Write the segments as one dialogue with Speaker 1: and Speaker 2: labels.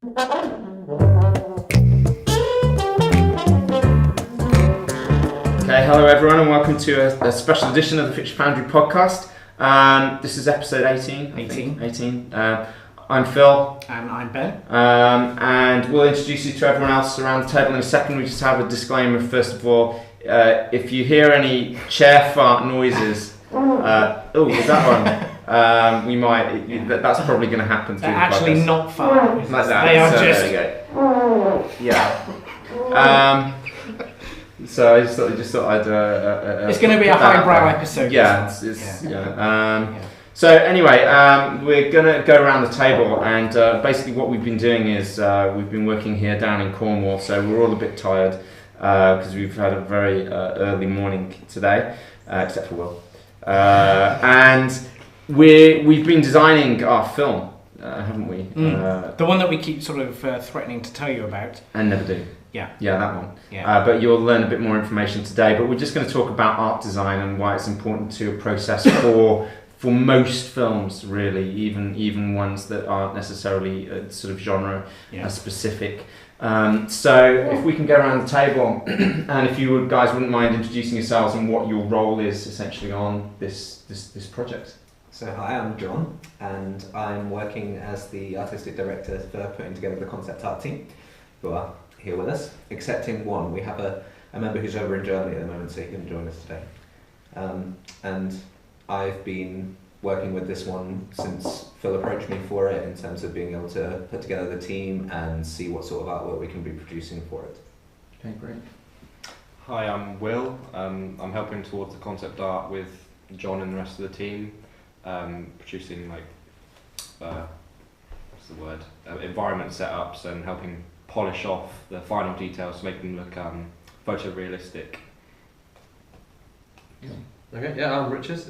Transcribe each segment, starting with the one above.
Speaker 1: Okay, hello everyone and welcome to a special edition of the Foundry podcast. This is episode 18. I'm Phil.
Speaker 2: And I'm Ben.
Speaker 1: And we'll introduce you to everyone else around the table in a second. We just have a disclaimer first of all. If you hear any chair fart noises, is that one? We might. That's probably going to happen.
Speaker 2: They're actually not fart noises.
Speaker 1: Like that.
Speaker 2: They are
Speaker 1: There we go. Yeah. So I just thought I'd.
Speaker 2: It's going to be a highbrow episode.
Speaker 1: Yeah. So anyway, we're going to go around the table, and basically what we've been doing is we've been working here down in Cornwall, so we're all a bit tired because we've had a very early morning today, except for Will. And we've been designing our film, haven't we?
Speaker 2: The one that we keep sort of threatening to tell you about.
Speaker 1: And never do.
Speaker 2: Yeah,
Speaker 1: that one.
Speaker 2: Yeah.
Speaker 1: But you'll learn a bit more information today. But we're just going to talk about art design and why it's important to a process for most films, really, even ones that aren't necessarily sort of genre specific. So if we can go around the table, and if you guys wouldn't mind introducing yourselves and what your role is essentially on this project.
Speaker 3: So hi, I'm John, and I'm working as the artistic director for putting together the concept art team, who are here with us, excepting one. We have a member who's over in Germany at the moment, so he couldn't join us today. And I've been working with this one since Phil approached me for it, in terms of being able to put together the team and see what sort of artwork we can be producing for it.
Speaker 1: Okay, great.
Speaker 4: Hi, I'm Will. I'm helping towards the concept art with John and the rest of the team, producing environment setups and helping polish off the final details to make them look photorealistic.
Speaker 5: Okay, yeah, I'm Richard.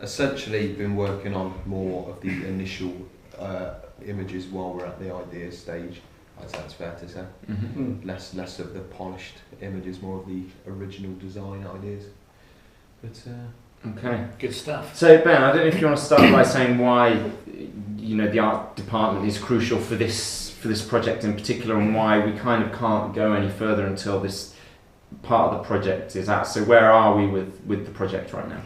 Speaker 5: Essentially been working on more of the initial images while we're at the idea stage. I'd say that's fair to say.
Speaker 1: Mm-hmm.
Speaker 5: Less of the polished images, more of the original design ideas. But
Speaker 1: Okay.
Speaker 2: Good stuff.
Speaker 1: So Ben, I don't know if you want to start by saying why the art department is crucial for this project in particular, and why we kind of can't go any further until this part of the project is out. So where are we with the project right now?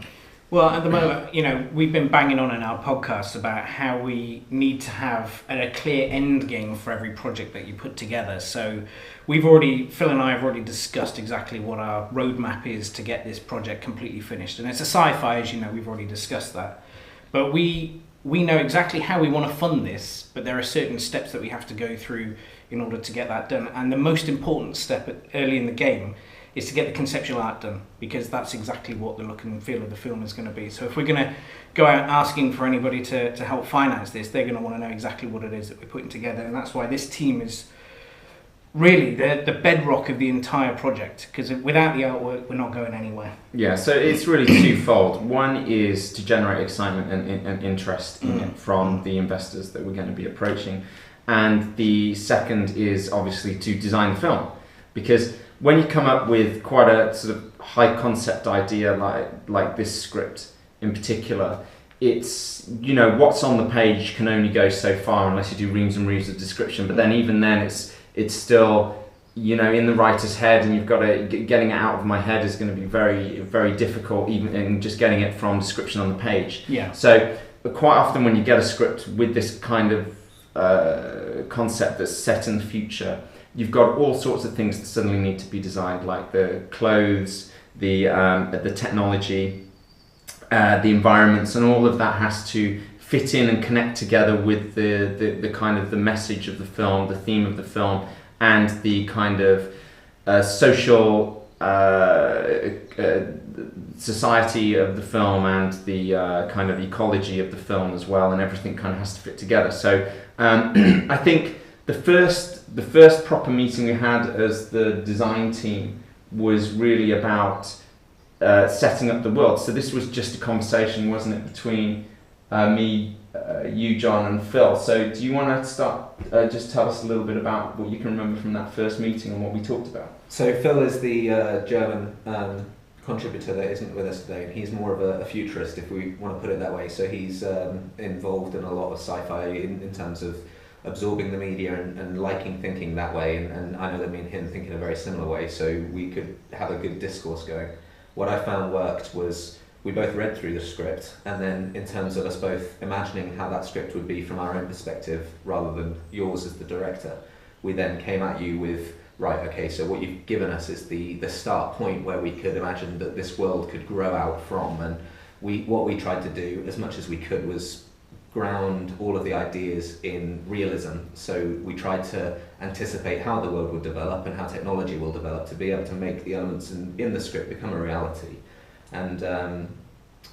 Speaker 2: Well, at the moment, we've been banging on in our podcast about how we need to have a clear end game for every project that you put together. So Phil and I have already discussed exactly what our roadmap is to get this project completely finished. And it's a sci-fi, as you know, we've already discussed that. But we know exactly how we want to fund this, but there are certain steps that we have to go through in order to get that done. And the most important step early in the game is to get the conceptual art done, because that's exactly what the look and feel of the film is going to be. So if we're going to go out asking for anybody to help finance this, they're going to want to know exactly what it is that we're putting together. And that's why this team is really the bedrock of the entire project, because without the artwork, we're not going anywhere.
Speaker 1: Yeah, so it's really twofold. One is to generate excitement and interest in it from the investors that we're going to be approaching. And the second is obviously to design the film, because when you come up with quite a sort of high concept idea like this script in particular, it's, what's on the page can only go so far unless you do reams and reams of description. But then even then it's still, in the writer's head, and you've got to, getting it out of my head is going to be very, very difficult, even in just getting it from description on the page.
Speaker 2: Yeah.
Speaker 1: So quite often when you get a script with this kind of concept that's set in the future, you've got all sorts of things that suddenly need to be designed, like the clothes, the technology, the environments, and all of that has to fit in and connect together with the kind of the message of the film, the theme of the film, and the kind of social society of the film, and the kind of ecology of the film as well, and everything kind of has to fit together. So I think the first proper meeting we had as the design team was really about setting up the world. So this was just a conversation, wasn't it, between me, you, John, and Phil. So do you want to start, just tell us a little bit about what you can remember from that first meeting and what we talked about?
Speaker 3: So Phil is the German contributor that isn't with us today, and he's more of a futurist, if we want to put it that way. So he's involved in a lot of sci-fi in terms of absorbing the media and liking thinking that way, and I know that me and him think in a very similar way, so we could have a good discourse going. What I found worked was we both read through the script, and then in terms of us both imagining how that script would be from our own perspective rather than yours as the director, we then came at you with, right, okay, so what you've given us is the start point where we could imagine that this world could grow out from, and what we tried to do as much as we could was ground all of the ideas in realism. So we tried to anticipate how the world would develop and how technology will develop to be able to make the elements in the script become a reality. And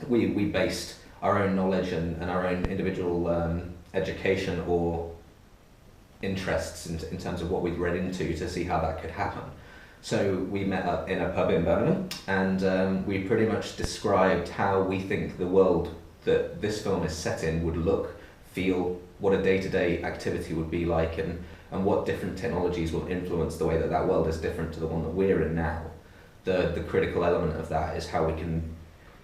Speaker 3: we based our own knowledge and our own individual education or interests in terms of what we'd read into to see how that could happen. So we met up in a pub in Birmingham, and we pretty much described how we think the world that this film is set in would look, feel, what a day-to-day activity would be like, and what different technologies will influence the way that that world is different to the one that we're in now. The critical element of that is how we can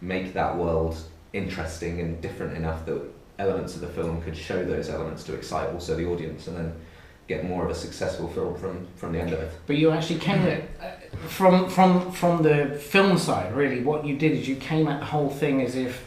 Speaker 3: make that world interesting and different enough that elements of the film could show those elements to excite also the audience, and then get more of a successful film from the end of it.
Speaker 2: But you actually came at from the film side, really. What you did is you came at the whole thing as if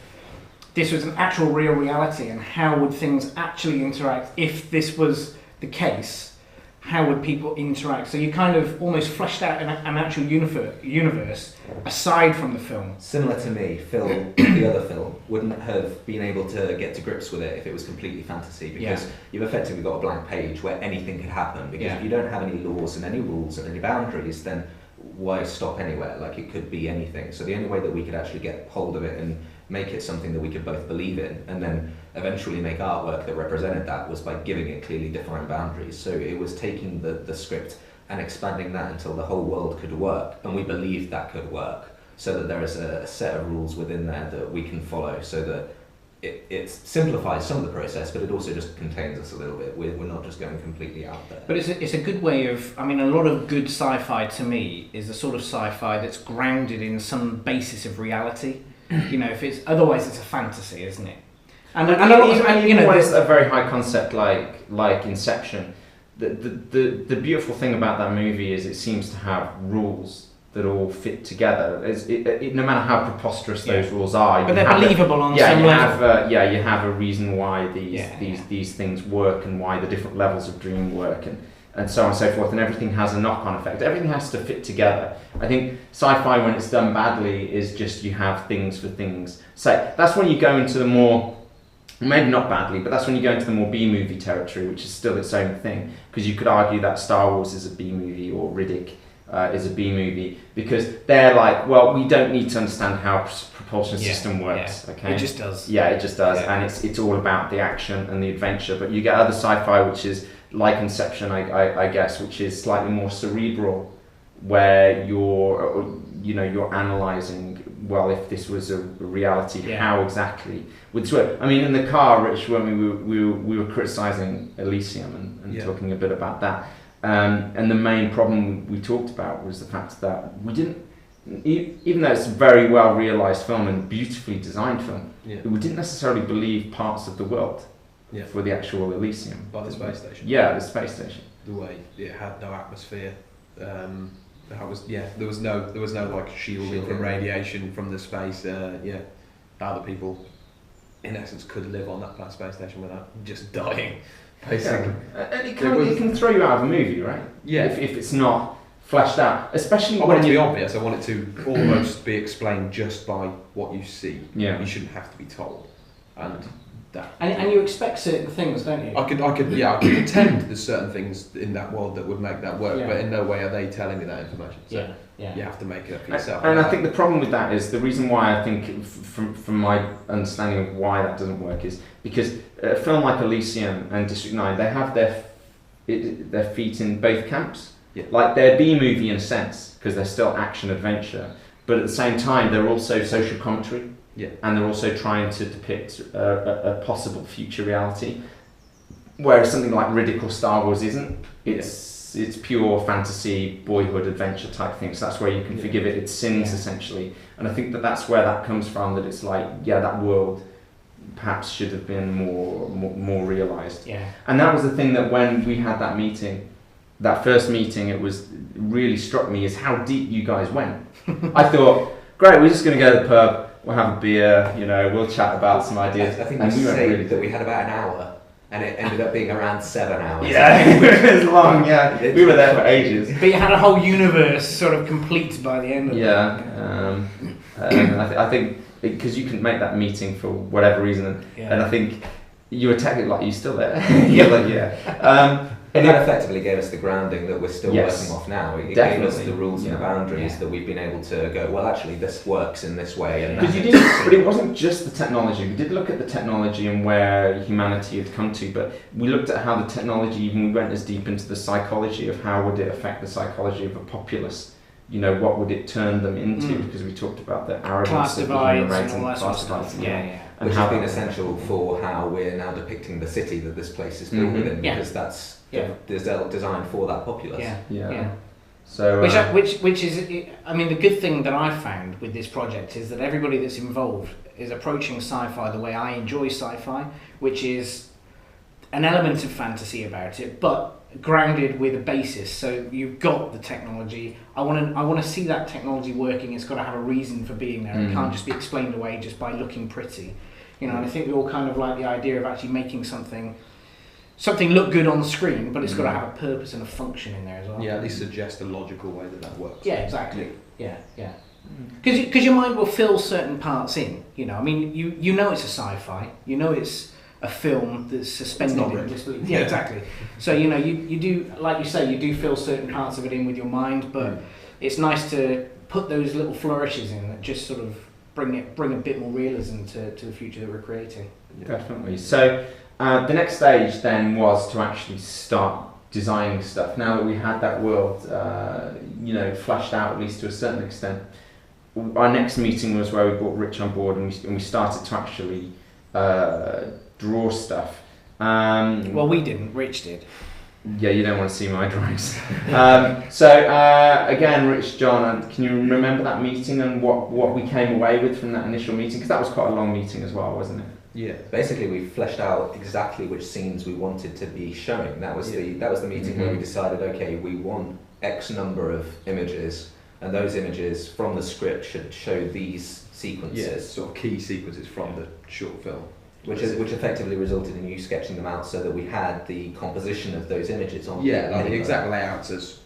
Speaker 2: this was an actual real reality, and how would things actually interact if this was the case? How would people interact? So you kind of almost fleshed out an actual universe aside from the film.
Speaker 3: Similar to me, Phil, the other Phil, wouldn't have been able to get to grips with it if it was completely fantasy, because you've effectively got a blank page where anything could happen, because if you don't have any laws and any rules and any boundaries, then why stop anywhere? Like, it could be anything. So the only way that we could actually get hold of it and make it something that we could both believe in, and then eventually make artwork that represented that, was by giving it clearly defined boundaries. So it was taking the script and expanding that until the whole world could work, and we believed that could work, so that there is a set of rules within there that we can follow, so that it simplifies some of the process, but it also just contains us a little bit. We're not just going completely out there.
Speaker 2: But it's a good way of, I mean, a lot of good sci-fi to me is the sort of sci-fi that's grounded in some basis of reality. You know, if it's otherwise it's a fantasy, isn't it?
Speaker 1: And you know, it's a very high concept like Inception. The beautiful thing about that movie is it seems to have rules that all fit together. No matter how preposterous those rules are,
Speaker 2: but they're believable on some level.
Speaker 1: You have a reason why these things work, and why the different levels of dream work, and so on and so forth, and everything has a knock-on effect. Everything has to fit together. I think sci-fi, when it's done badly, is just you have things for things. So that's when you go into the more, maybe not badly, but that's when you go into the more B-movie territory, which is still its own thing, because you could argue that Star Wars is a B-movie, or Riddick is a B-movie, because they're like, well, we don't need to understand how propulsion system works. Okay,
Speaker 2: it just does.
Speaker 1: Yeah, it just does, and it's all about the action and the adventure. But you get other sci-fi, which is like Conceptual, I guess, which is slightly more cerebral, where you're analysing, well, if this was a reality, how exactly would this work? I mean, in the car, Rich, when we were criticising Elysium and talking a bit about that, and the main problem we talked about was the fact that we didn't, even though it's a very well realised film and beautifully designed film, we didn't necessarily believe parts of the world. For the actual Elysium.
Speaker 5: By the space station.
Speaker 1: Yeah, the space station.
Speaker 5: The way it had no atmosphere. There was no like shielding from radiation from the space. How the people, in essence, could live on that space station without just dying, basically.
Speaker 1: And it can throw you out of a movie, right?
Speaker 5: Yeah.
Speaker 1: If it's not fleshed out, especially
Speaker 5: I want it to be obvious. I want it to almost be explained just by what you see.
Speaker 1: Yeah.
Speaker 5: You shouldn't have to be told.
Speaker 2: And you expect certain things, don't you?
Speaker 5: I could pretend there's certain things in that world that would make that work, but in no way are they telling me that information. So you have to make it up for yourself.
Speaker 1: And I think the problem with that is, the reason why I think, from my understanding of why that doesn't work, is because a film like Elysium and District 9, they have their feet in both camps.
Speaker 5: Yeah.
Speaker 1: Like, they're B-movie in a sense, because they're still action-adventure, but at the same time they're also social commentary.
Speaker 5: Yeah.
Speaker 1: And they're also trying to depict a possible future reality, whereas something like Riddick or Star Wars isn't. It's pure fantasy, boyhood, adventure type thing. So that's where you can forgive it. It's sins essentially, and I think that's where that comes from. That it's like, that world perhaps should have been more realised.
Speaker 2: Yeah.
Speaker 1: And that was the thing that when we had that meeting, that first meeting, it really struck me is how deep you guys went. I thought, great, we're just going to go to the pub, we'll have a beer, we'll chat about some ideas.
Speaker 3: I think
Speaker 1: and
Speaker 3: we
Speaker 1: went
Speaker 3: say
Speaker 1: really
Speaker 3: that we had about an hour, and it ended up being around 7 hours.
Speaker 1: Yeah, it was long. Yeah, we were there for ages.
Speaker 2: But you had a whole universe sort of complete by the end of it.
Speaker 1: Yeah, I think because you couldn't make that meeting for whatever reason, and I think you were technically like, "Are you still there?" You're like, "Yeah."
Speaker 3: And that effectively gave us the grounding that we're still
Speaker 1: Yes,
Speaker 3: working off now. It
Speaker 1: definitely.
Speaker 3: gave us the rules and the boundaries that we've been able to go, well, actually, this works in this way. And
Speaker 1: because you did, but it wasn't just the technology. We did look at the technology and where humanity had come to, but we looked at how the technology, even we went as deep into the psychology of how would it affect the psychology of a populace. What would it turn them into? Because we talked about the arrogance,
Speaker 2: class
Speaker 1: of the
Speaker 2: divides,
Speaker 1: human race
Speaker 2: and all that sort of stuff. Yeah.
Speaker 1: And
Speaker 3: which
Speaker 1: how
Speaker 3: has been
Speaker 1: that-
Speaker 3: essential for how we're now depicting the city that this place is built within, because that's designed for that populace.
Speaker 2: Yeah.
Speaker 1: So,
Speaker 2: which is, I mean, the good thing that I found with this project is that everybody that's involved is approaching sci-fi the way I enjoy sci-fi, which is an element of fantasy about it, but grounded with a basis. So you've got the technology. I want to see that technology working. It's got to have a reason for being there. It can't just be explained away just by looking pretty. And I think we all kind of like the idea of actually making something look good on the screen, but it's got to have a purpose and a function in there as well.
Speaker 5: Yeah, at least suggest a logical way that works.
Speaker 2: Yeah, exactly. Yeah. Because your mind will fill certain parts in. I mean, you know it's a sci-fi. You know it's a film that's suspended in disbelief. Yeah, exactly. So you do, like you say, you do fill certain parts of it in with your mind, but it's nice to put those little flourishes in that just sort of bring a bit more realism to the future that we're creating.
Speaker 1: Definitely. So the next stage then was to actually start designing stuff. Now that we had that world, fleshed out at least to a certain extent, our next meeting was where we brought Rich on board and we started to actually draw stuff.
Speaker 2: Well, we didn't. Rich did.
Speaker 1: Yeah, you don't want to see my drawings. Again, Rich, John, can you remember that meeting and what we came away with from that initial meeting? Because that was quite a long meeting as well, wasn't it?
Speaker 3: Yeah, basically we fleshed out exactly which scenes we wanted to be showing. That was the meeting where we decided, okay, we want X number of images, and those images from the script should show these sequences.
Speaker 5: Yeah, sort of key sequences from the short film.
Speaker 3: Which effectively resulted in you sketching them out so that we had the composition of those images on.
Speaker 5: Yeah, like the exact layouts as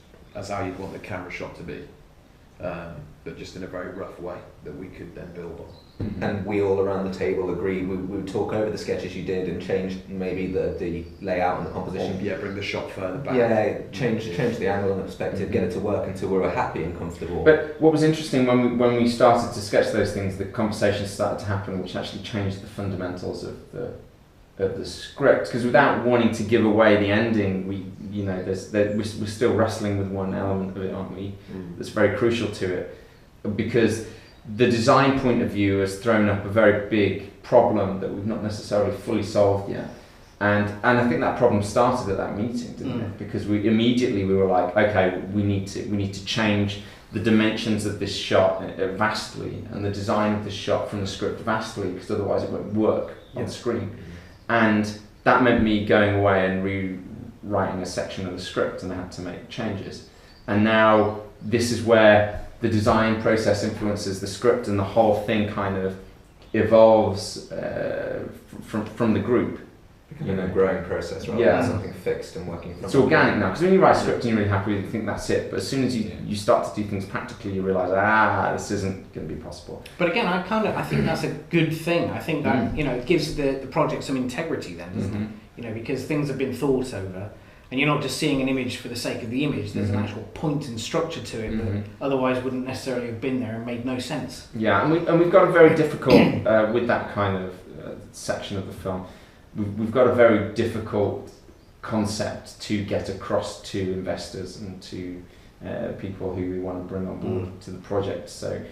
Speaker 5: how you'd want the camera shot to be, but just in a very rough way that we could then build on.
Speaker 3: And we all around the table agreed we would talk over the sketches you did and change maybe the layout and the composition.
Speaker 5: Yeah, bring the shot further back.
Speaker 3: Yeah, change the angle and the perspective, get it to work until we were happy and comfortable.
Speaker 1: But what was interesting when we started to sketch those things, the conversations started to happen, which actually changed the fundamentals of the script. Because without wanting to give away the ending, we're still wrestling with one element of it, aren't we? That's very crucial to it, because the design point of view has thrown up a very big problem that we've not necessarily fully solved yet. And I think that problem started at that meeting, didn't it? Because we were like, okay, we need to change the dimensions of this shot vastly, and the design of this shot from the script vastly, because otherwise it won't work on screen. And that meant me going away and rewriting a section of the script, and I had to make changes. And now this is where the design process influences the script, and the whole thing kind of evolves from the group.
Speaker 3: A growing process rather than something fixed and working from.
Speaker 1: It's organic now, because when you write a script and you're really happy with it, you think that's it. But as soon as you start to do things practically, you realise, this isn't going to be possible.
Speaker 2: But again, I think that's a good thing. I think that it gives the project some integrity then, doesn't it? Because things have been thought over. And you're not just seeing an image for the sake of the image. There's an actual point and structure to it that otherwise wouldn't necessarily have been there and made no sense.
Speaker 1: Yeah, and we've got a very difficult with that kind of section of the film. We've got a very difficult concept to get across to investors and to people who we want to bring on board to the project. So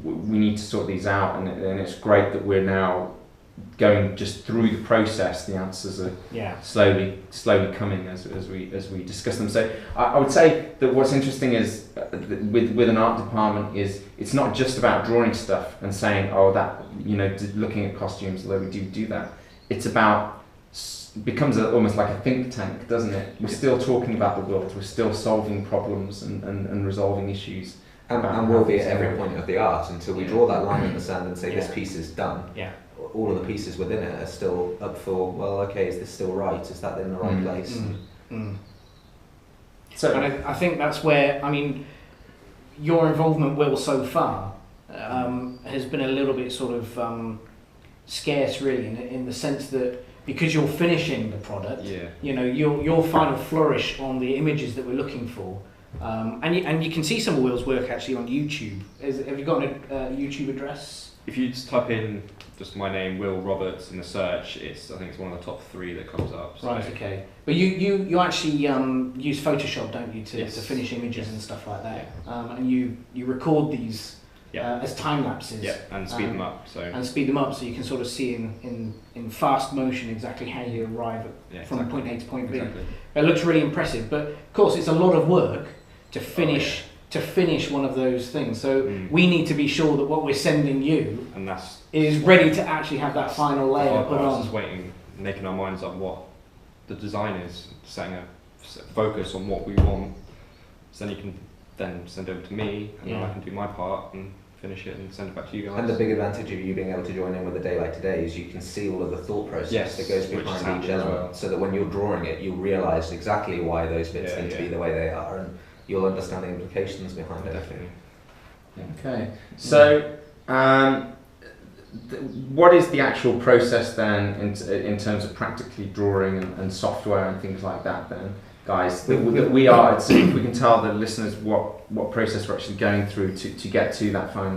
Speaker 1: we need to sort these out, and it's great that we're now going just through the process, the answers are slowly coming as we discuss them. So I would say that what's interesting is with an art department is it's not just about drawing stuff and saying, oh, that, you know, looking at costumes, although we do that. It's about becomes almost like a think tank, doesn't it? We're still talking about the world, we're still solving problems and resolving issues.
Speaker 3: And we'll be at every point of the art until we draw that line in the sand and say this piece is done. All of the pieces within it are still up for, well, okay, is this still right? Is that in the right place?
Speaker 2: So, and I think that's where, I mean, your involvement, Will, so far has been a little bit sort of scarce, really, in the sense that because you're finishing the product, you know, your final flourish on the images that we're looking for. And you can see some of Will's work actually on YouTube. Have you got a YouTube address?
Speaker 4: If you just type in just my name, Will Roberts, in the search, I think it's one of the top 3 that comes up. So.
Speaker 2: Right, okay. But you actually use Photoshop, don't you, to finish images and stuff like that? And you record these as time lapses.
Speaker 4: Yeah, and speed them up.
Speaker 2: And speed them up so you can sort of see in fast motion exactly how you arrive from point A to point B. Exactly. It looks really impressive, but of course it's a lot of work to finish one of those things. So we need to be sure that what we're sending you is ready to actually have that final layer put on.
Speaker 4: Just waiting, making our minds up what the design is, setting a focus on what we want. So then you can then send it over to me, and then I can do my part and finish it and send it back to you guys.
Speaker 3: And the big advantage of you being able to join in with a day like today is you can see all of the thought process that goes behind each element, so that when you're drawing it, you'll realise exactly why those bits need to be the way they are, and you'll understand the implications behind everything.
Speaker 1: Okay, so what is the actual process then in terms of practically drawing and software and things like that then, guys? We are, so if we can tell the listeners what process we're actually going through to get to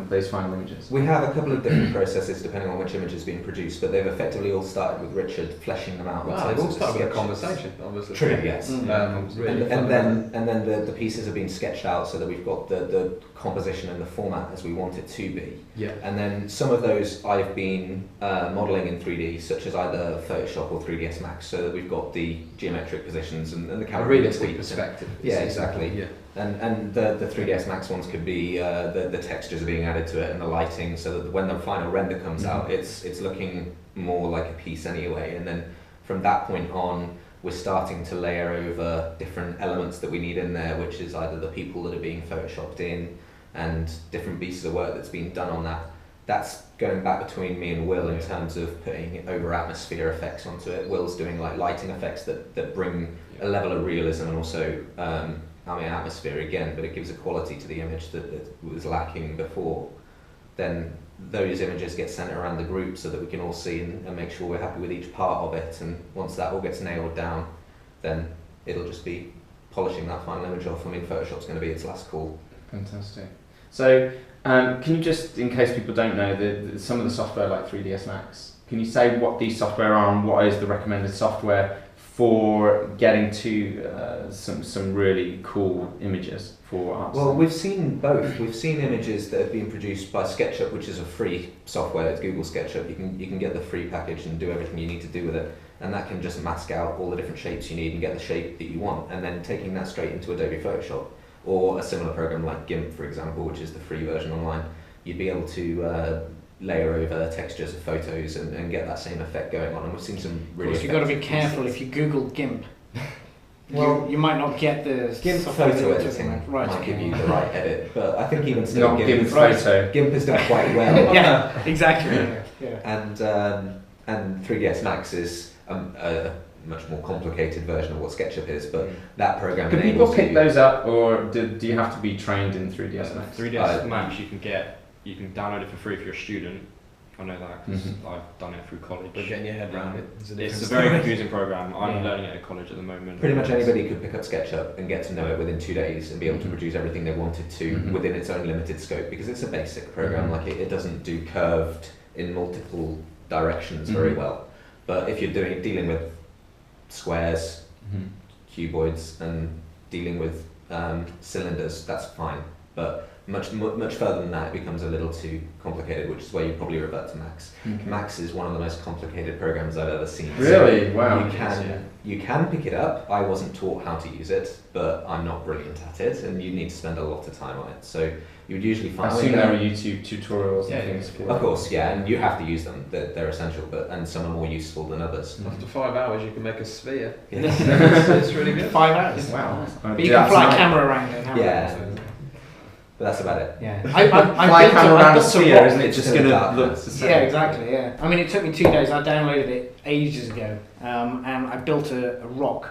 Speaker 1: those final images.
Speaker 3: We have a couple of different processes depending on which image is being produced, but they've effectively all started with Richard fleshing them out.
Speaker 5: Wow, they've all started with a conversation, obviously.
Speaker 3: True, yes.
Speaker 5: Really
Speaker 3: and then the pieces have been sketched out so that we've got the composition and the format as we want it to be.
Speaker 5: Yeah.
Speaker 3: And then some of those I've been modelling in 3D, such as either Photoshop or 3ds Max, so that we've got the geometric positions and the camera.
Speaker 5: A realistic perspective.
Speaker 3: Yeah, exactly.
Speaker 5: Yeah.
Speaker 3: And the 3ds Max ones could be the textures are being added to it and the lighting, so that when the final render comes out, it's looking more like a piece anyway. And then from that point on, we're starting to layer over different elements that we need in there, which is either the people that are being photoshopped in and different pieces of work that's been done on that. That's going back between me and Will in terms of putting over atmosphere effects onto it. Will's doing like lighting effects that bring a level of realism and also atmosphere again, but it gives a quality to the image that was lacking before. Then those images get sent around the group so that we can all see and make sure we're happy with each part of it, and once that all gets nailed down, then it'll just be polishing that final image off. I mean, Photoshop's going to be its last call.
Speaker 1: Fantastic. So can you just, in case people don't know, some of the software like 3ds Max, can you say what these software are and what is the recommended software for getting to some really cool images for art?
Speaker 3: Well, we've seen both. We've seen images that have been produced by SketchUp, which is a free software. It's Google SketchUp. You can get the free package and do everything you need to do with it, and that can just mask out all the different shapes you need and get the shape that you want, and then taking that straight into Adobe Photoshop or a similar program like GIMP, for example, which is the free version online. You'd be able to layer over textures of photos and get that same effect going on, and we've seen some really.
Speaker 2: Of course, you've got to be careful if you Google GIMP. Well, you might not get the
Speaker 3: GIMP photo editing might give you the right edit, but I think even still
Speaker 1: not GIMP photo.
Speaker 3: GIMP has done quite well.
Speaker 2: Yeah, exactly.
Speaker 3: And 3ds Max is a much more complicated version of what SketchUp is, but that program.
Speaker 1: Can people pick those up, or do you have to be trained in 3ds Max?
Speaker 4: 3ds Max you can download it for free if you're a student. I know that because I've done it through college.
Speaker 5: But getting your head around it,
Speaker 4: it's a very confusing program. I'm learning it at college at the moment.
Speaker 3: Pretty much anybody could pick up SketchUp and get to know it within 2 days and be able to produce everything they wanted to within its own limited scope, because it's a basic program. Like it doesn't do curved in multiple directions very well. But if you're dealing with squares, cuboids, and dealing with cylinders, that's fine. But much further than that, it becomes a little too complicated, which is where you probably revert to Max. Max is one of the most complicated programs I've ever seen.
Speaker 1: Really?
Speaker 3: So
Speaker 1: wow.
Speaker 3: You can pick it up. I wasn't taught how to use it, but I'm not brilliant at it, and you need to spend a lot of time on it. So you would usually find...
Speaker 1: I assume there are YouTube tutorials and things for it.
Speaker 3: Of course, yeah, and you have to use them. They're essential, and some are more useful than others.
Speaker 5: After 5 hours, you can make a sphere.
Speaker 3: Yeah.
Speaker 5: It's really good.
Speaker 2: 5 hours.
Speaker 1: Wow.
Speaker 2: But you can fly a camera around it.
Speaker 3: Yeah. But that's about it.
Speaker 2: Yeah.
Speaker 1: Fly camera around a sphere, isn't it? Just going to look the same.
Speaker 2: Yeah, exactly, yeah. I mean, it took me 2 days. I downloaded it ages ago, and I built a rock.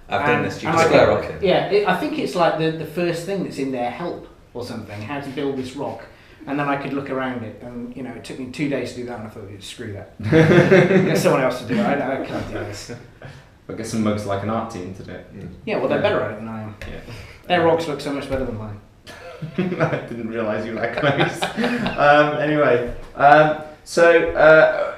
Speaker 3: I've done this. You can square rock it.
Speaker 2: Yeah, I think it's like the first thing that's in their help or something, how to build this rock. And then I could look around it, and it took me 2 days to do that, and I thought, screw that. Get someone else to do it. I can't do this.
Speaker 1: But get some mugs like an art team to do it.
Speaker 2: Yeah, well, they're better at it than I am.
Speaker 1: Yeah.
Speaker 2: Their rocks look so much better than mine.
Speaker 1: I didn't realise you were that close. Anyway, so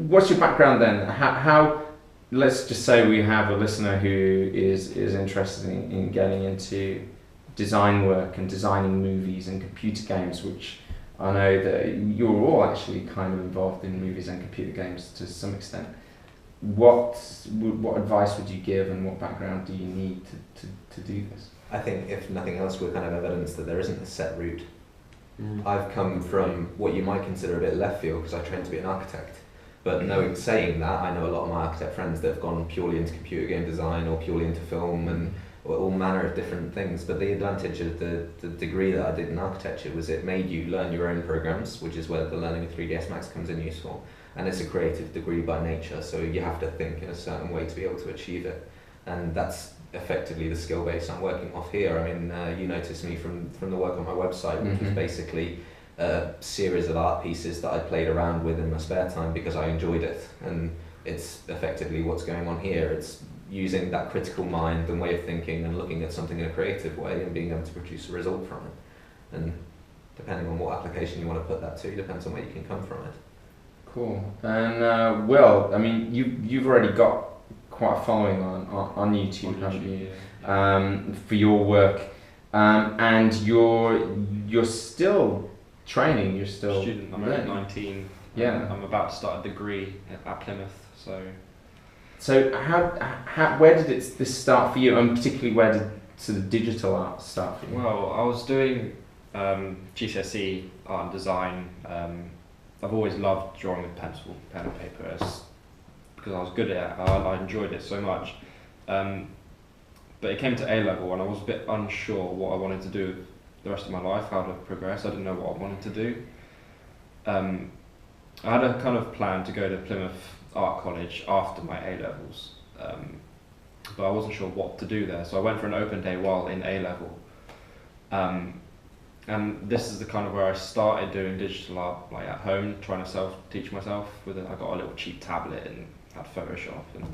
Speaker 1: what's your background then? How? Let's just say we have a listener who is interested in getting into design work and designing movies and computer games, which I know that you're all actually kind of involved in movies and computer games to some extent. What advice would you give, and what background do you need to do this?
Speaker 3: I think, if nothing else, we're kind of evidence that there isn't a set route. I've come from what you might consider a bit left field because I trained to be an architect. But saying that, I know a lot of my architect friends that have gone purely into computer game design or purely into film and all manner of different things. But the advantage of the degree that I did in architecture was it made you learn your own programs, which is where the learning of 3ds Max comes in useful. And it's a creative degree by nature, so you have to think in a certain way to be able to achieve it. And that's effectively the skill base I'm working off here. I mean, you noticed me from the work on my website, which was basically a series of art pieces that I played around with in my spare time because I enjoyed it. And it's effectively what's going on here. It's using that critical mind and way of thinking and looking at something in a creative way and being able to produce a result from it. And depending on what application you want to put that to, depends on where you can come from it.
Speaker 1: Cool. And Will, I mean, you've already got quite a following on YouTube, haven't you? For your work, and you're still training. You're still
Speaker 4: student. I'm only 19.
Speaker 1: Yeah.
Speaker 4: I'm about to start a degree at Plymouth.
Speaker 1: So how where did this start for you, and particularly where did sort of digital art start for you?
Speaker 4: Well, I was doing GCSE art and design. I've always loved drawing with pencil, pen and paper, because I was good at it. I enjoyed it so much. But it came to A-level and I was a bit unsure what I wanted to do the rest of my life, how to progress. I didn't know what I wanted to do. I had a kind of plan to go to Plymouth Art College after my A-levels, but I wasn't sure what to do there. So I went for an open day while in A-level. And this is the kind of where I started doing digital art, like at home, trying to self-teach myself. I got a little cheap tablet and had Photoshop. And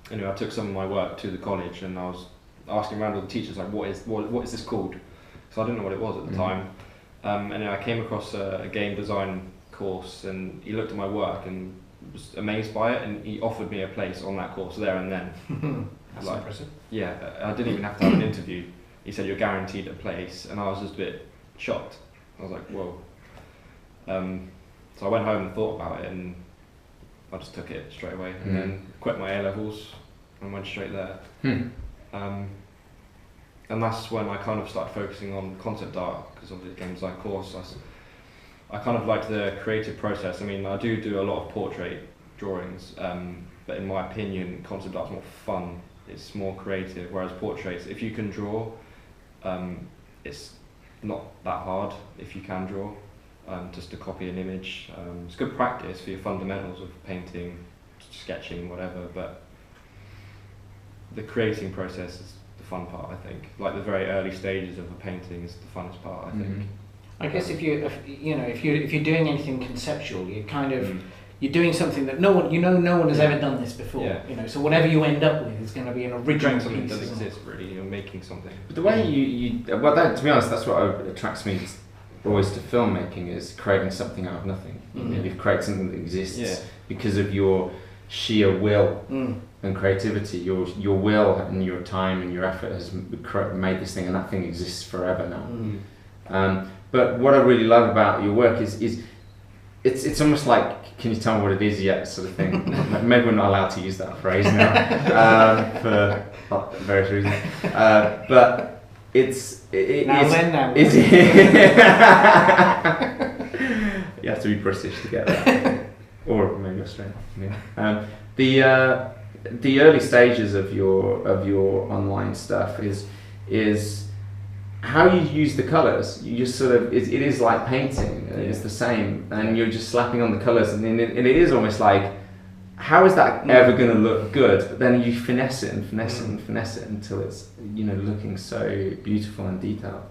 Speaker 4: anyway, I took some of my work to the college and I was asking around all the teachers, like, what is this called? So I didn't know what it was at the time. And then I came across a game design course, and he looked at my work and was amazed by it, and he offered me a place on that course there and then.
Speaker 2: That's impressive.
Speaker 4: Yeah, I didn't even have to have an interview. He said, you're guaranteed a place, and I was just a bit shocked. I was like, whoa. So I went home and thought about it, and I just took it straight away, and then quit my A-levels and went straight there. And that's when I kind of started focusing on concept art, because of the game design course. I kind of like the creative process. I mean, I do a lot of portrait drawings, but in my opinion, concept art's more fun. It's more creative, whereas portraits, if you can draw, it's not that hard if you can draw, just to copy an image. It's good practice for your fundamentals of painting, sketching, whatever, but the creating process is the fun part, I think. Like the very early stages of a painting is the funnest part, I think.
Speaker 2: I guess if you're doing anything conceptual, you kind of you're doing something that no one has ever done this before.
Speaker 4: Yeah.
Speaker 2: So whatever you end up with is going to be an original piece.
Speaker 4: Something doesn't exist really. You're making something.
Speaker 1: But the way to be honest, that's what attracts me always to filmmaking, is creating something out of nothing. You create something that exists because of your sheer will
Speaker 2: Mm.
Speaker 1: and creativity. Your will and your time and your effort has made this thing, and that thing exists forever now. But what I really love about your work is it's almost like, can you tell me what it is yet, sort of thing. Maybe we're not allowed to use that phrase now for various reasons. But it's you have to be British to get that, or maybe Australian. Yeah. The early stages of your online stuff is how you use the colours. You just sort of it is like painting. It's the same, and you're just slapping on the colours, and it is almost like, how is that ever going to look good? But then you finesse it and finesse it and finesse it until it's looking so beautiful and detailed.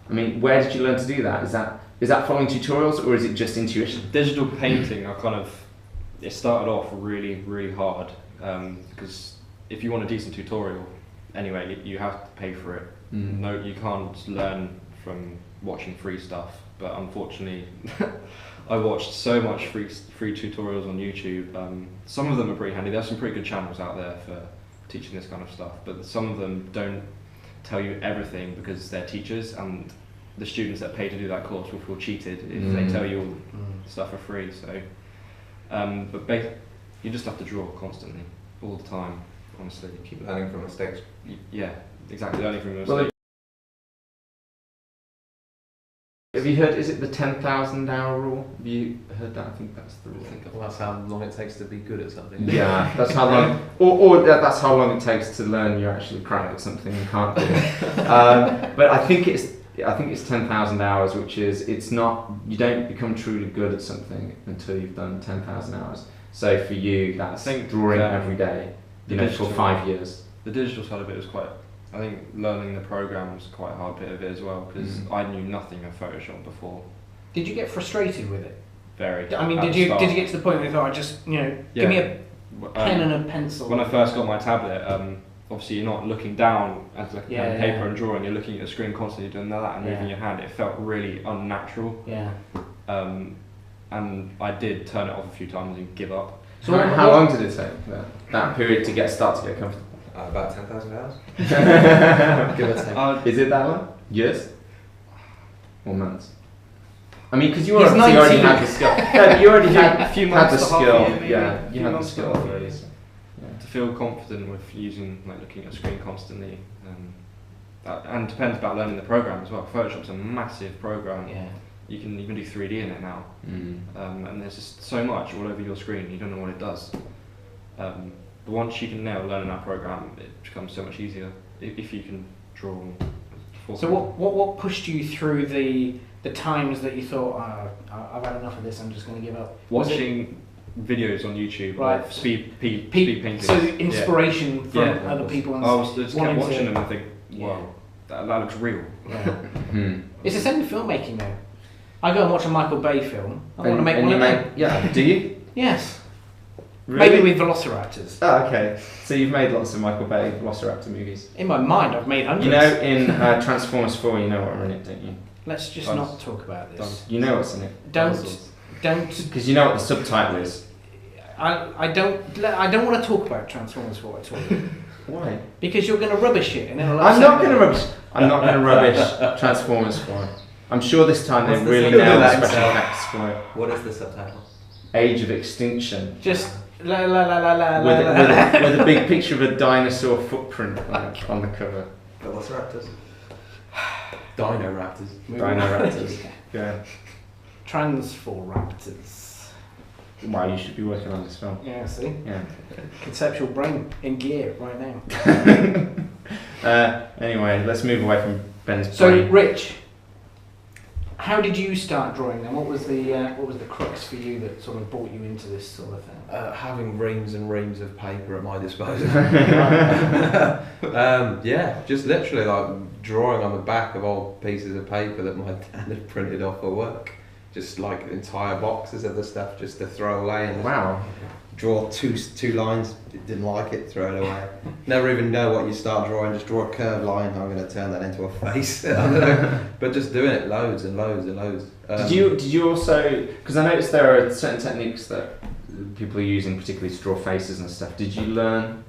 Speaker 1: I mean, where did you learn to do that? Is that following tutorials, or is it just intuition?
Speaker 4: Digital painting, it started off really, really hard, because if you want a decent tutorial, anyway, you have to pay for it. No, you can't learn from watching free stuff. But unfortunately, I watched so much free tutorials on YouTube. Some of them are pretty handy. There's some pretty good channels out there for teaching this kind of stuff, but some of them don't tell you everything because they're teachers, and the students that pay to do that course will feel cheated if they tell you all stuff for free. So, you just have to draw constantly, all the time. Honestly,
Speaker 3: Keep learning from mistakes.
Speaker 4: Yeah, exactly. Learning from mistakes.
Speaker 1: Have you heard? Is it the 10,000 hour rule? Have you heard that? I think that's the rule.
Speaker 5: Well, that's how long it takes to be good at something.
Speaker 1: Yeah, that's how long, or that's how long it takes to learn you're actually crap at something and can't do it. But I think it's 10,000 hours, which is you don't become truly good at something until you've done 10,000 hours. So for you, that's drawing every day, for 5 years.
Speaker 4: The digital side of it was I think learning the program was quite a hard bit of it as well, because I knew nothing of Photoshop before.
Speaker 2: Did you get frustrated with it?
Speaker 4: Very.
Speaker 2: I mean, did you get to the point where you thought, give me a pen and a pencil?
Speaker 4: When I first got my tablet, obviously you're not looking down at the paper and drawing, you're looking at the screen constantly doing that and moving your hand. It felt really unnatural.
Speaker 2: Yeah.
Speaker 4: And I did turn it off a few times and give up.
Speaker 1: So how long did it take that period to start to get comfortable?
Speaker 3: About 10,000 hours.
Speaker 1: Give or take. Is it that long? Years? Or months? I mean, because you already had the skill. Yeah, you already had
Speaker 4: a few months
Speaker 1: the skill.
Speaker 4: Maybe.
Speaker 1: Yeah, you had the skill already. So.
Speaker 4: Yeah. To feel confident with looking at a screen constantly, and depends about learning the program as well. Photoshop's a massive program.
Speaker 2: Yeah.
Speaker 4: You can even do 3D in it now, and there's just so much all over your screen. You don't know what it does. But once you can now learn that program, it becomes so much easier if you can draw.
Speaker 2: So what pushed you through the times that you thought, I've had enough of this, I'm just going to give up?
Speaker 4: Watching videos on YouTube,
Speaker 2: right?
Speaker 4: Of speed painting.
Speaker 2: So inspiration from other people. And
Speaker 4: I was just kept watching them and think, wow, that looks real.
Speaker 2: Yeah. It's the same with filmmaking though. I go and watch a Michael Bay film. I want to make one of them.
Speaker 1: Yeah. Do you?
Speaker 2: Yes.
Speaker 1: Really?
Speaker 2: Maybe with Velociraptors.
Speaker 1: Oh, okay. So you've made lots of Michael Bay Velociraptor movies.
Speaker 2: In my mind, I've made hundreds.
Speaker 1: You know, in Transformers 4, you know what are in it, don't you?
Speaker 2: Let's just not talk about this.
Speaker 1: You know what's in it.
Speaker 2: Don't.
Speaker 1: Because you know what the subtitle is.
Speaker 2: I don't want to talk about Transformers 4 at all.
Speaker 1: Why?
Speaker 2: Because you're going to rubbish it, and then
Speaker 1: I'm not going to rubbish Transformers 4. I'm sure this time they really nailed the special effects for it.
Speaker 3: What is the subtitle?
Speaker 1: Age of Extinction.
Speaker 2: Just la la la la la
Speaker 1: with a big picture of a dinosaur footprint on the cover.
Speaker 3: Velociraptors.
Speaker 5: Dino-raptors.
Speaker 1: Dino-raptors. Yeah.
Speaker 2: Transformers.
Speaker 1: Wow, you should be working on this film.
Speaker 2: Yeah, see?
Speaker 1: Yeah.
Speaker 2: Conceptual brain in gear right now.
Speaker 1: Anyway, let's move away from Ben's brain.
Speaker 2: So, Rich, how did you start drawing then? What was the crux for you that sort of brought you into this sort of thing?
Speaker 5: Having reams and reams of paper at my disposal. Just literally like drawing on the back of old pieces of paper that my dad had printed off for work. Just like entire boxes of the stuff just to throw away. And
Speaker 1: wow.
Speaker 5: Draw two lines, didn't like it, throw it away. Never even know what you start drawing, just draw a curved line, I'm going to turn that into a face. I don't know. But just doing it loads and loads and loads.
Speaker 1: Did you also, because I noticed there are certain techniques that people are using, particularly to draw faces and stuff. Did you learn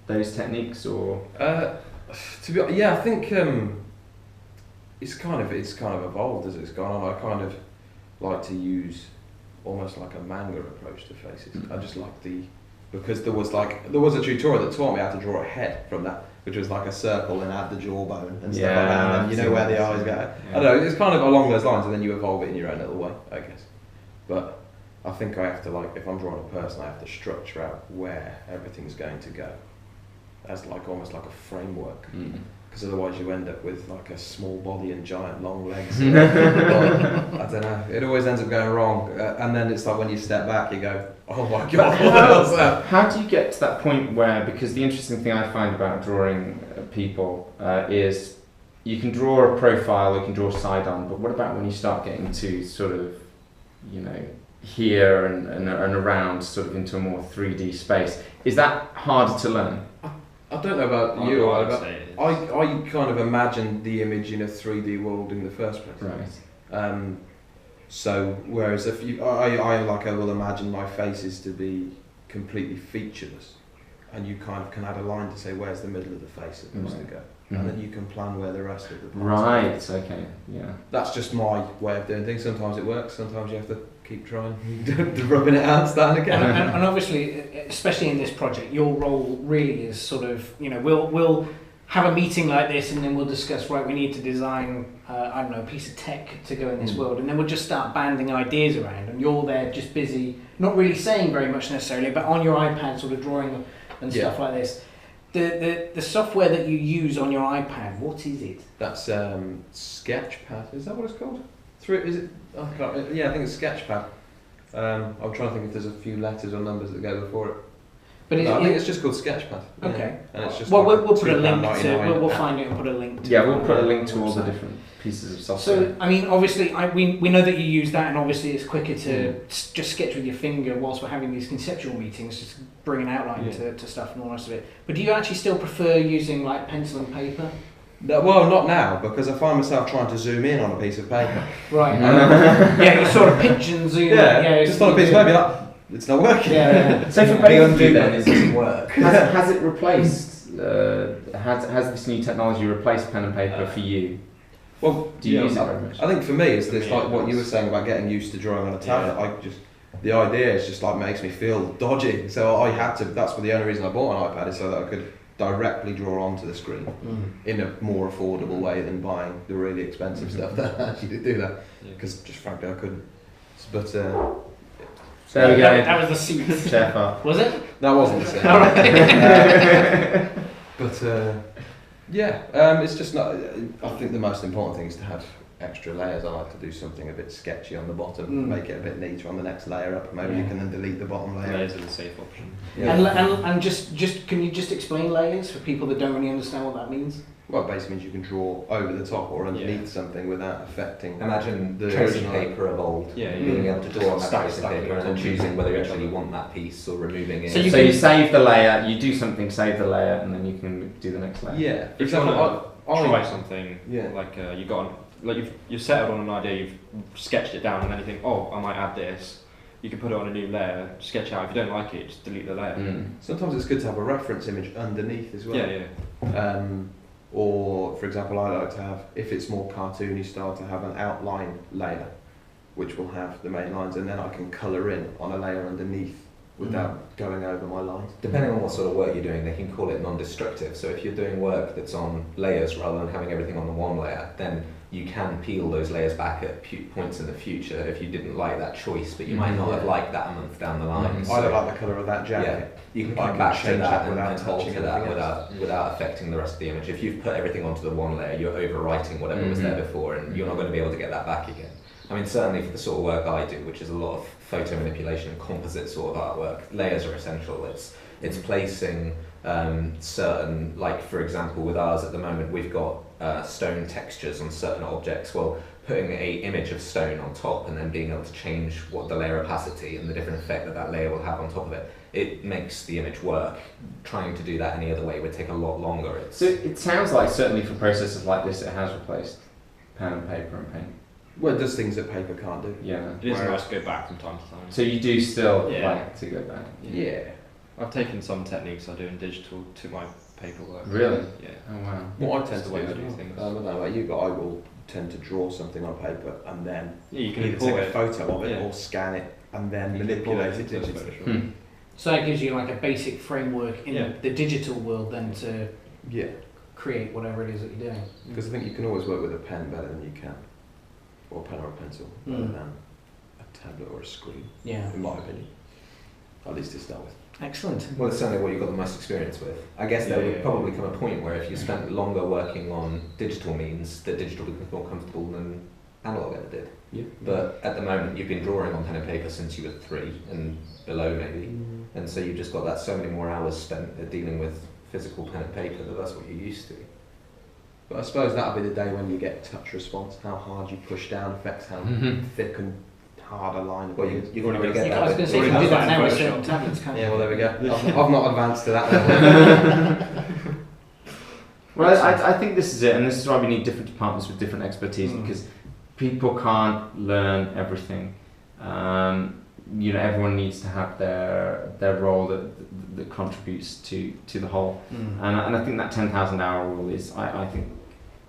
Speaker 1: those techniques, or?
Speaker 5: I think it's kind of evolved as it's gone on. I kind of like to use almost like a manga approach to faces. I just like because there was a tutorial that taught me how to draw a head from that, which was like a circle and add the jawbone and stuff like that, and then where the eyes go. I don't know, it's kind of along those lines, and then you evolve it in your own little way, I guess. But I think I have to, like, if I'm drawing a person, I have to structure out where everything's going to go as like almost like a framework. Because otherwise you end up with like a small body and giant long legs. I don't know, it always ends up going wrong. And then it's like when you step back, you go, oh my god, what was that?
Speaker 1: How do you get to that point where, because the interesting thing I find about drawing people is you can draw a profile, you can draw side on, but what about when you start getting to sort of, you know, here and around, sort of into a more 3D space? Is that harder to learn?
Speaker 5: I don't know about you, I kind of imagined the image in a 3D world in the first place.
Speaker 1: Right.
Speaker 5: So whereas if you, I will imagine my faces to be completely featureless, and you kind of can add a line to say where's the middle of the face supposed to go, and then you can plan where the rest of the parts
Speaker 1: Right. Okay. Yeah.
Speaker 5: That's just my way of doing things. Sometimes it works. Sometimes you have to keep trying, rubbing it out, starting again.
Speaker 2: And obviously, especially in this project, your role really is sort of, you know, we'll have a meeting like this, and then we'll discuss, right, we need to design, I don't know, a piece of tech to go in this world, and then we'll just start banding ideas around, and you're there just busy, not really saying very much necessarily, but on your iPad sort of drawing and stuff like this. The software that you use on your iPad, what is it?
Speaker 5: That's Sketchpad. Is that what it's called? Is it? I think it's Sketchpad. I'm trying to think if there's a few letters or numbers that go before it. But I think it's just called Sketchpad.
Speaker 2: Okay.
Speaker 5: And it's just
Speaker 2: well,
Speaker 5: like
Speaker 2: we'll put a link to. We'll find it and put a link to.
Speaker 1: Yeah, we'll put a link to all the different pieces of software.
Speaker 2: So, I mean, obviously, we know that you use that, and obviously it's quicker to just sketch with your finger whilst we're having these conceptual meetings, just bring an outline to stuff and all the rest of it. But do you actually still prefer using like pencil and paper?
Speaker 5: No, well, not now, because I find myself trying to zoom in on a piece of paper.
Speaker 2: Right. Yeah, you sort of pinch and zoom.
Speaker 5: Yeah, just on a piece of paper, like, it's not working.
Speaker 1: Yeah. So for both of you then,
Speaker 3: it doesn't work.
Speaker 1: Has it replaced? Has this new technology replaced pen and paper for you?
Speaker 5: Well,
Speaker 1: do you use it very much?
Speaker 5: I think for me, it's like what you were saying about getting used to drawing on a tablet. The idea is just like makes me feel dodgy. So I had to. That's the only reason I bought an iPad, is so that I could directly draw onto the screen in a more affordable way than buying the really expensive stuff that actually do that. Because just frankly, I couldn't. But
Speaker 1: so there we go.
Speaker 2: That was the seat. Was it?
Speaker 5: That wasn't the seat.
Speaker 2: All right.
Speaker 5: But it's just not. I think the most important thing is to have extra layers. I like to do something a bit sketchy on the bottom, make it a bit neater on the next layer up. Maybe you can then delete the bottom layer.
Speaker 4: Layers are the safe option.
Speaker 2: Yeah. And just can you just explain layers for people that don't really understand what that means?
Speaker 5: Well, it basically means you can draw over the top or underneath something without affecting.
Speaker 3: Imagine the tracing paper of old, being able to draw on that tracing paper and then choosing whether you actually want that piece or removing it.
Speaker 1: So you save the layer, you do something, save the layer, and then you can do the next layer.
Speaker 5: Yeah.
Speaker 4: For example, try something like you've settled on an idea, you've sketched it down, and then you think, oh, I might add this. You can put it on a new layer, sketch out. If you don't like it, just delete the layer.
Speaker 5: Sometimes it's good to have a reference image underneath as well.
Speaker 4: Yeah.
Speaker 5: Or, for example, I like to have, if it's more cartoony style, to have an outline layer, which will have the main lines, and then I can colour in on a layer underneath without going over my lines.
Speaker 3: Depending on what sort of work you're doing, they can call it non-destructive. So if you're doing work that's on layers rather than having everything on the one layer, then you can peel those layers back at points in the future if you didn't like that choice, but you might not have liked that a month down the line.
Speaker 5: I don't like the colour of that jacket.
Speaker 3: You can come back to that and alter that without affecting the rest of the image. If you've put everything onto the one layer, you're overwriting whatever was there before, and you're not going to be able to get that back again. I mean, certainly for the sort of work I do, which is a lot of photo manipulation and composite sort of artwork, layers are essential. It's placing certain, like for example with ours at the moment, we've got stone textures on certain objects. Well, putting a image of stone on top and then being able to change what the layer opacity and the different effect that layer will have on top of it, it makes the image work. Trying to do that any other way would take a lot longer.
Speaker 1: So it sounds like certainly for processes like this, it has replaced pen and paper and paint.
Speaker 5: Well, it does things that paper can't do.
Speaker 1: Yeah.
Speaker 4: It is
Speaker 5: Whereas-
Speaker 4: nice to go back from time to time.
Speaker 1: So you do still
Speaker 4: Yeah.
Speaker 1: like to go back?
Speaker 5: Yeah.
Speaker 4: I've taken some techniques I do in digital to my paperwork.
Speaker 1: Really?
Speaker 4: Yeah.
Speaker 1: Oh wow.
Speaker 5: What I tend
Speaker 4: That's
Speaker 5: to
Speaker 4: the way
Speaker 5: do
Speaker 4: I
Speaker 5: as
Speaker 4: do
Speaker 5: well.
Speaker 4: things.
Speaker 5: I don't know about you, but I will tend to draw something on paper and then
Speaker 4: Yeah, you can
Speaker 5: either
Speaker 4: import
Speaker 5: take a
Speaker 4: it.
Speaker 5: photo of it
Speaker 4: Yeah.
Speaker 5: or scan it and then
Speaker 4: You can import
Speaker 5: manipulate it
Speaker 4: into
Speaker 5: digitally.
Speaker 4: Photoshop.
Speaker 2: So that gives you like a basic framework in
Speaker 4: Yeah.
Speaker 2: the digital world then to
Speaker 5: Yeah,
Speaker 2: create whatever it is that you're doing.
Speaker 5: because I think you can always work with a pen better than you can, or a pen or a pencil, rather
Speaker 2: Mm.
Speaker 5: than a tablet or a screen,
Speaker 2: Yeah.
Speaker 5: in my opinion. At least to start with.
Speaker 2: Excellent.
Speaker 3: Well, it's certainly what you've got the most experience with. I guess there would
Speaker 4: Yeah.
Speaker 3: probably come a point where if you spent longer working on digital means, that digital becomes more comfortable than analog ever did.
Speaker 5: Yeah.
Speaker 3: But at the moment, you've been drawing on pen and paper since you were 3 and below maybe, and so you've just got that so many more hours spent dealing with physical pen and paper that that's what you're used to.
Speaker 5: But I suppose that'll be the day when you get touch response, how hard you push down affects how
Speaker 1: Mhm.
Speaker 5: thick and hard a line
Speaker 3: Well,
Speaker 5: it
Speaker 3: you,
Speaker 5: is.
Speaker 3: you've already
Speaker 2: I
Speaker 3: get
Speaker 2: was
Speaker 3: that.
Speaker 2: going to
Speaker 3: with-
Speaker 2: say, you can
Speaker 4: already
Speaker 2: do that
Speaker 4: has
Speaker 2: now with
Speaker 4: that in
Speaker 2: certain
Speaker 4: Photoshop.
Speaker 2: tablets, can't you?
Speaker 5: Yeah, well, there we go. I've not advanced to that level.
Speaker 1: Well, I think this is it, and this is why we need different departments with different expertise,
Speaker 2: Mm.
Speaker 1: because people can't learn everything. Everyone needs to have their role that contributes to the whole.
Speaker 2: Mm.
Speaker 1: And I think that 10,000 hour rule is, I think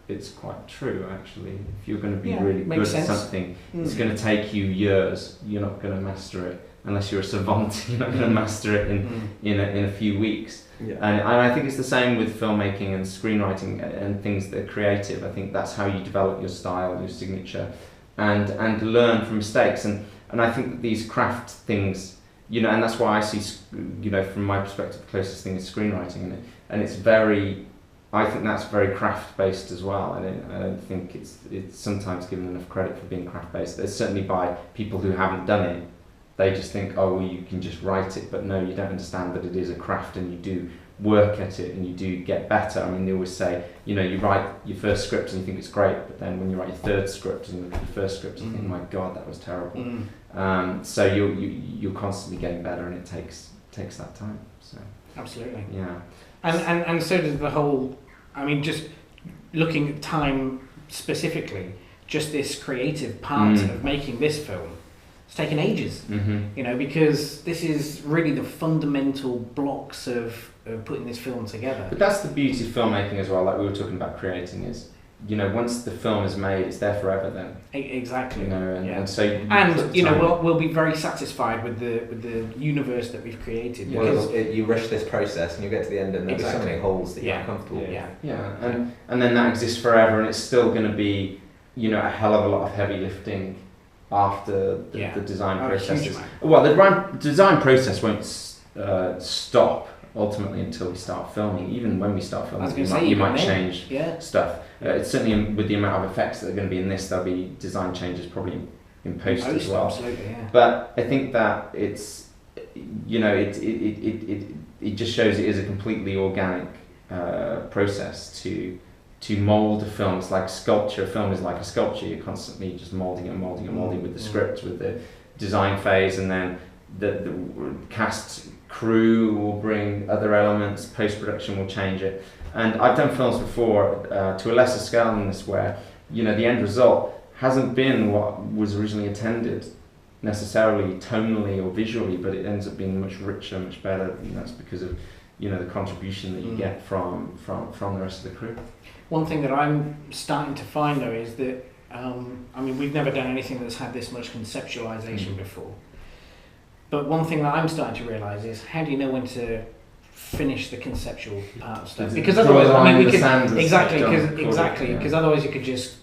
Speaker 1: it's quite true actually. If you're going to be
Speaker 2: Yeah,
Speaker 1: really
Speaker 2: makes
Speaker 1: good at
Speaker 2: sense.
Speaker 1: something,
Speaker 2: Mm.
Speaker 1: it's going to take you years. You're not going to master it unless you're a savant. You're not going to master it in a few weeks.
Speaker 5: Yeah.
Speaker 1: And I think it's the same with filmmaking and screenwriting and things that are creative. I think that's how you develop your style, your signature, and learn from mistakes. And I think that these craft things, and that's why I see, from my perspective, the closest thing is screenwriting, and it's very, I think that's very craft based as well. I don't think it's sometimes given enough credit for being craft based. There's certainly by people who haven't done it. They just think, oh, well, you can just write it, but no, you don't understand that it is a craft, and you do work at it, and you do get better. I mean, they always say, you write your first script and you think it's great, but then when you write your third script and you look at your first script, you think, my God, that was terrible. So you're constantly getting better, and it takes that time. So
Speaker 2: Absolutely.
Speaker 1: yeah,
Speaker 2: And so does the whole, I mean, just looking at time specifically, just this creative part of making this film, it's taken ages, because this is really the fundamental blocks of putting this film together.
Speaker 1: But that's the beauty of filmmaking as well. Like we were talking about creating is, once the film is made, it's there forever. Then
Speaker 2: Exactly.
Speaker 1: and so
Speaker 2: we'll be very satisfied with the universe that we've created.
Speaker 1: Yeah.
Speaker 2: Because,
Speaker 3: Well, you rush this process and you get to the end and there's so
Speaker 2: Exactly.
Speaker 3: many holes that you're
Speaker 2: Yeah.
Speaker 3: uncomfortable with.
Speaker 2: yeah.
Speaker 1: and then that exists forever, and it's still going to be, a hell of a lot of heavy lifting after the design
Speaker 2: Oh, huge
Speaker 1: processes.
Speaker 2: amount.
Speaker 1: Well, the design process won't stop ultimately until we start filming. Even when we start
Speaker 2: I was
Speaker 1: filming,
Speaker 2: gonna say,
Speaker 1: you
Speaker 2: even
Speaker 1: might
Speaker 2: then.
Speaker 1: change
Speaker 2: Yeah.
Speaker 1: stuff. It's certainly with the amount of effects that are going to be in this, there'll be design changes probably in post as well.
Speaker 2: Absolutely, yeah.
Speaker 1: But I think that it's, it just shows it is a completely organic process to mould a film. It's like sculpture. A film is like a sculpture. You're constantly just moulding and moulding and moulding with the script, with the design phase, and then the cast crew will bring other elements. Post-production will change it. And I've done films before to a lesser scale than this, where the end result hasn't been what was originally intended necessarily tonally or visually, but it ends up being much richer, much better, and that's because of the contribution that you get from the rest of the crew.
Speaker 2: One thing that I'm starting to find though is that we've never done anything that's had this much conceptualization before. But one thing that I'm starting to realise is, how do you know when to finish the conceptual part of stuff? Because otherwise, we could because otherwise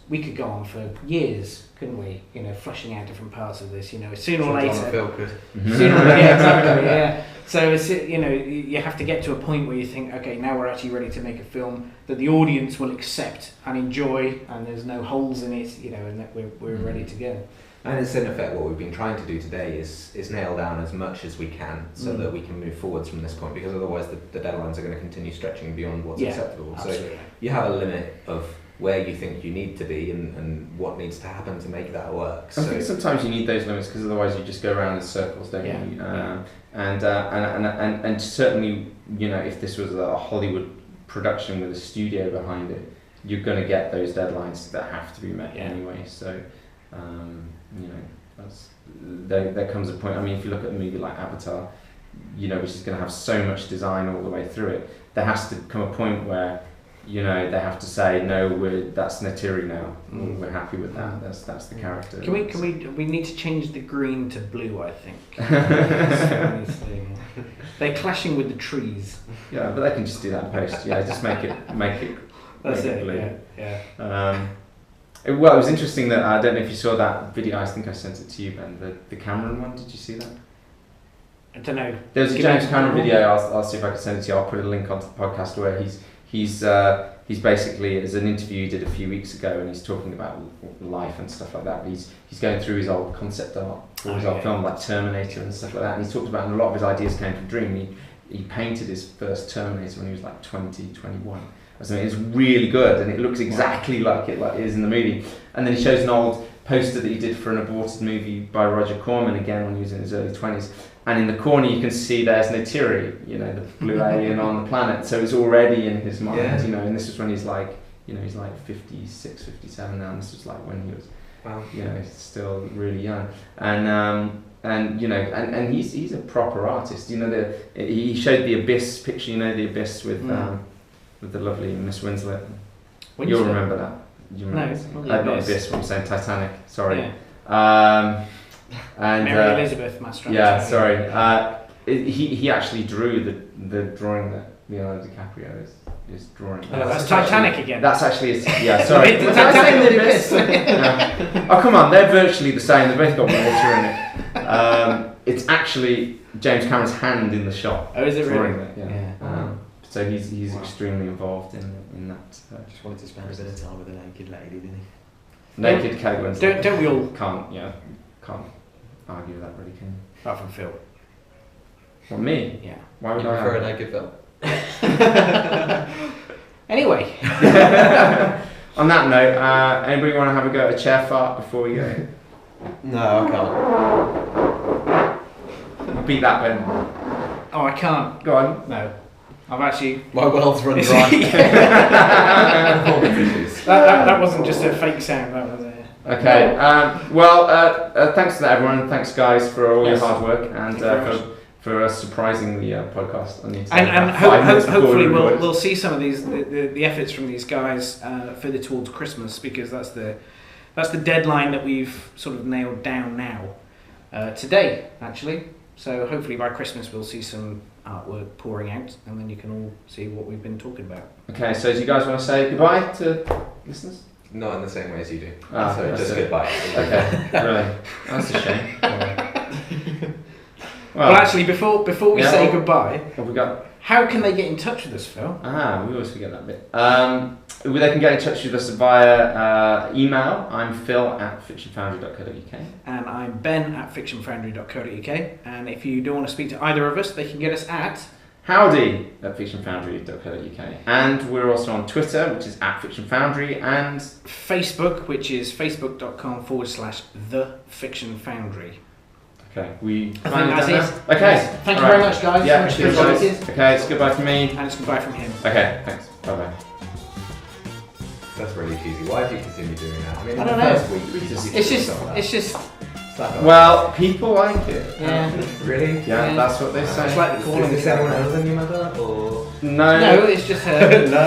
Speaker 2: we could go on for years, couldn't we? Fleshing out different parts of this. Sooner or later.
Speaker 5: Phil could.
Speaker 2: Yeah, exactly. Yeah. So it's you have to get to a point where you think, okay, now we're actually ready to make a film that the audience will accept and enjoy, and there's no holes in it, and that we're ready to go.
Speaker 3: And it's in effect what we've been trying to do today is nail down as much as we can so that we can move forwards from this point, because otherwise the deadlines are going to continue stretching beyond what's acceptable.
Speaker 2: Absolutely.
Speaker 3: So you have a limit of where you think you need to be and what needs to happen to make that work.
Speaker 1: I think sometimes you need those limits, because otherwise you just go around in circles, don't you? And certainly, if this was a Hollywood production with a studio behind it, you're going to get those deadlines that have to be met anyway. So You know, there comes a point. I mean, if you look at a movie like Avatar, you know, which is going to have so much design all the way through it, there has to come a point where, you know, they have to say, no, that's Neytiri now. We're happy with that. That's the character.
Speaker 2: We need to change the green to blue, I think. They're clashing with the trees.
Speaker 1: Yeah, but they can just do that in post. Yeah, just make it
Speaker 2: That's it.
Speaker 1: blue.
Speaker 2: Yeah.
Speaker 1: Well, it was interesting that I don't know if you saw that video. I think I sent it to you, Ben. The Cameron one. Did you see that?
Speaker 2: I don't know.
Speaker 1: There was a James Cameron video. I'll see if I can send it to you. I'll put a link onto the podcast where he's basically, as an interview he did a few weeks ago, and he's talking about life and stuff like that. But he's going through his old concept art for his old film, like Terminator and stuff like that. And he's talked about, and a lot of his ideas came from Dream. He painted his first Terminator when he was like 20, 21. I mean, it's really good, and it looks exactly like it is in the movie. And then he shows an old poster that he did for an aborted movie by Roger Corman, again when he was in his early 20s. And in the corner you can see there's Neytiri, you know, the blue alien on the planet. So it's already in his mind, you know. And this was when he's like, you know, he's like 56, 57 now. And this was like when he was, you know, still really young. And you know, and he's a proper artist. You know, he showed the Abyss picture. You know, the Abyss with the lovely Miss Winslet. You'll remember that. You remember? Not Abyss. I'm saying Titanic. Sorry.
Speaker 2: Yeah.
Speaker 1: And
Speaker 2: Mary Elizabeth Master.
Speaker 1: Yeah, sorry. He actually drew the drawing that Leonardo DiCaprio is drawing.
Speaker 2: Oh, that's Titanic again.
Speaker 1: That's actually sorry.
Speaker 2: Titanic and the Abyss.
Speaker 1: Oh come on, they're virtually the same. They've both got water in it. It's actually James Cameron's hand in the shot.
Speaker 2: Oh, is it really?
Speaker 1: Yeah. So he's extremely involved in that.
Speaker 5: Just wanted to spend a bit of time with a naked lady, didn't he?
Speaker 1: Naked Kate Winslet.
Speaker 2: Don't we all?
Speaker 1: Can't argue with that, really, can you?
Speaker 2: Apart from Phil.
Speaker 1: What, me?
Speaker 2: Yeah.
Speaker 5: Why would I prefer a naked film?
Speaker 2: Anyway.
Speaker 1: On that note, anybody want to have a go at a chair fart before we go?
Speaker 5: No, I
Speaker 1: can't. Beat that, Ben.
Speaker 2: Oh, I can't.
Speaker 1: Go on.
Speaker 2: No. I've actually...
Speaker 5: My well's run dry.
Speaker 2: that wasn't just a fake sound, that was it.
Speaker 1: Okay, thanks to everyone, thanks guys for all your hard work and for a surprisingly podcast.
Speaker 2: And hopefully we'll see some of these the efforts from these guys further towards Christmas, because that's the deadline that we've sort of nailed down now today actually. So hopefully by Christmas we'll see some artwork pouring out, and then you can all see what we've been talking about. Okay, so do you guys want to say goodbye to listeners?
Speaker 3: Not in the same way as you do.
Speaker 1: So
Speaker 3: just goodbye.
Speaker 1: Okay, really. That's a shame.
Speaker 2: Well, actually, before we say goodbye,
Speaker 1: what have we got?
Speaker 2: How can they get in touch with us, Phil?
Speaker 1: We always forget that bit. They can get in touch with us via email. I'm phil@fictionfoundry.co.uk.
Speaker 2: And I'm ben@fictionfoundry.co.uk. And if you don't want to speak to either of us, they can get us at
Speaker 1: howdy@fictionfoundry.co.uk. And we're also on Twitter, which is @fictionfoundry, and
Speaker 2: Facebook, which is facebook.com/thefictionfoundry.
Speaker 1: Okay,
Speaker 2: I think that's it.
Speaker 1: Okay.
Speaker 2: Thank you very much, guys.
Speaker 1: Yeah, thank you guys. Okay, it's goodbye from me.
Speaker 2: And it's goodbye from him.
Speaker 1: Okay, thanks. Bye-bye.
Speaker 3: That's really cheesy. Why do you continue doing that? I mean,
Speaker 2: I don't know.
Speaker 3: First week,
Speaker 2: It's just.
Speaker 1: Well, people like it.
Speaker 2: Yeah.
Speaker 3: Really?
Speaker 1: Yeah, that's what they say.
Speaker 2: It's like the calling.
Speaker 3: Is this anyone other than your mother, or?
Speaker 1: No.
Speaker 2: No, it's just her.
Speaker 3: No.